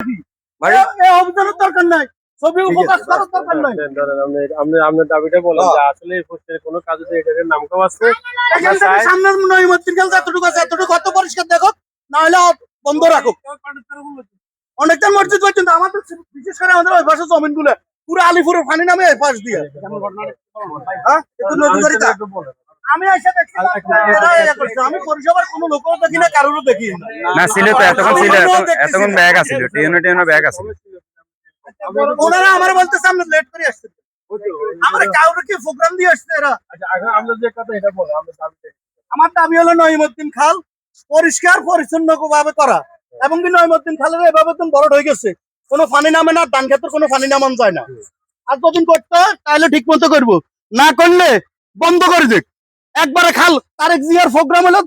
ভাই অবদানের দরকার নাই, ছবি উপকাশ করার দরকার নাই। আপনার দাবিটা বলেন যে আসলে এই পোস্টের কোনো কাজে এটার নাম কাম আছে। এখান থেকে সামনের নইমুদ্দিন খাল যতটুকু আছে এতটুকু কত পরিষ্কার দেখো, না হলে বন্ধ রাখো। অনেকটা মসজিদ পর্যন্ত আমাদের, বিশেষ করে আমাদের ওই পাশে জমিন গুলো পুরো আলিপুরের পানি নামে এই পাশ দিয়ে। আমি এসে দেখছি আমি পরিষেবার কোনো লোকও দেখি না, কারোরও দেখি না। ছিল তো এতক্ষণ ছিল, এতক্ষণ ব্যাগ আছিল, টিএনও ব্যাগ আছিল। ওনারা আমার বলতেছে আমরা লেট করে আসছে, আমরা কাউরে কি প্রোগ্রাম দিয়ে আসছে এরা। আমার দাবি হলো নইমুদ্দিন খাল পরিষ্কার পরিচ্ছন্ন ভাবে করা, এবং কি নইমুদ্দিন খালের এভাবে বড় হয়ে গেছে, কোনো পানি নামে না, ধান ক্ষেতের কোনো পানি নামান যায় না। আর যতদিন করতে হয় তাহলে ঠিক মতো করবো, না করলে বন্ধ করে দেখ একবারে। খাল তারেক জিয়ার প্রোগ্রাম হলো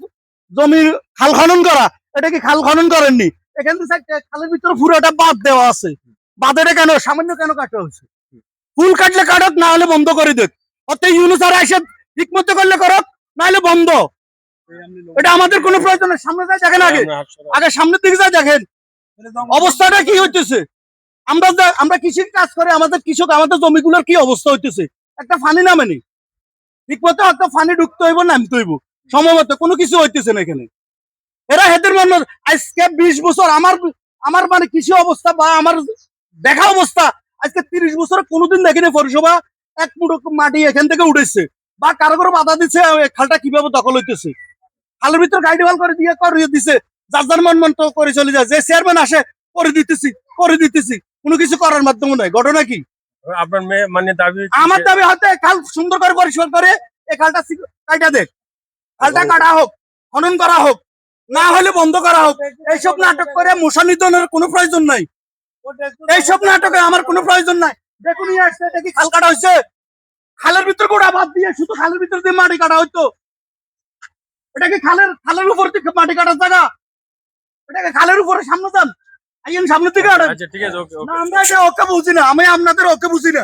জমির খাল খনন করা, এটা কি খাল খনন করেননি? এখান থেকে খালের ভিতরে পুরোটা বাদ দেওয়া আছে, বাঁধেটা কেন সামান্য কেন কাটা হচ্ছে? ফুল কাটলে কাটক, না হলে বন্ধ করে দেখ। অর্থাৎ ইউনুস আর এসে ঠিক মতো করলে করক, না হলে বন্ধ। এটা আমাদের কোনো প্রয়োজন নেই। সামনে যাই দেখেন, আগে আগে সামনের দিকে যাই দেখেন অবস্থাটা কি হইতেছে। আমরা কৃষির কাজ করে, আমাদের কৃষক, আমাদের জমিগুলোর কি অবস্থা হইতেছে। একটা ফানি নামেনি ঠিক মতো, একটা ফানি ঢুকতে হইব, নামতে হইব সময়মত, কোনো কিছু হইতেছে না এখানে। এরা হেদের মন আজকে 20 বছর আমার মানে কৃষি অবস্থা বা আমার দেখা অবস্থা আজকে 30 বছরে কোনোদিন দেখিনি পৌরসভা এক মুঠো মাটি এখান থেকে উঠেছে বা কারো কারো বাধা দিচ্ছে খালটা কিভাবে দখল হইতেছে। খালের ভিতর গাইড ওয়াল করে দিছে, যার যার মন মন করে চলে যায়। যে চেয়ারম্যান আসে করে দিতেছি কোনো কিছু করার মাধ্যমে নয়। ঘটনা কি? আপনার মানে দাবি, আমার দাবি হয়তো খাল সুন্দর করে পরিষ্কার করে এই খালটা কাটা দেখ, খালটা কাটা হোক, খনন করা হোক, না হলে বন্ধ করা হোক। এইসব নাটক করে মশা নিধনের কোনো প্রয়োজন নাই, এইসব নাটকে আমার কোনো প্রয়োজন নাই। দেখুন আসছে, এটা কি খাল কাটা হয়েছে? খালের ভিতর গোড়া বাদ দিয়ে শুধু খালের ভিতর দিয়ে মাটি কাটা হইতো। এটা কি খালের উপর থেকে মাটি কাটার জায়গা? এটাকে খালের উপরে সামনে যান, আইন সামনের দিকে। আচ্ছা ঠিক আছে, আমরা এটা ওকে বুঝি না, আমি আপনাদের ওকে বুঝি না।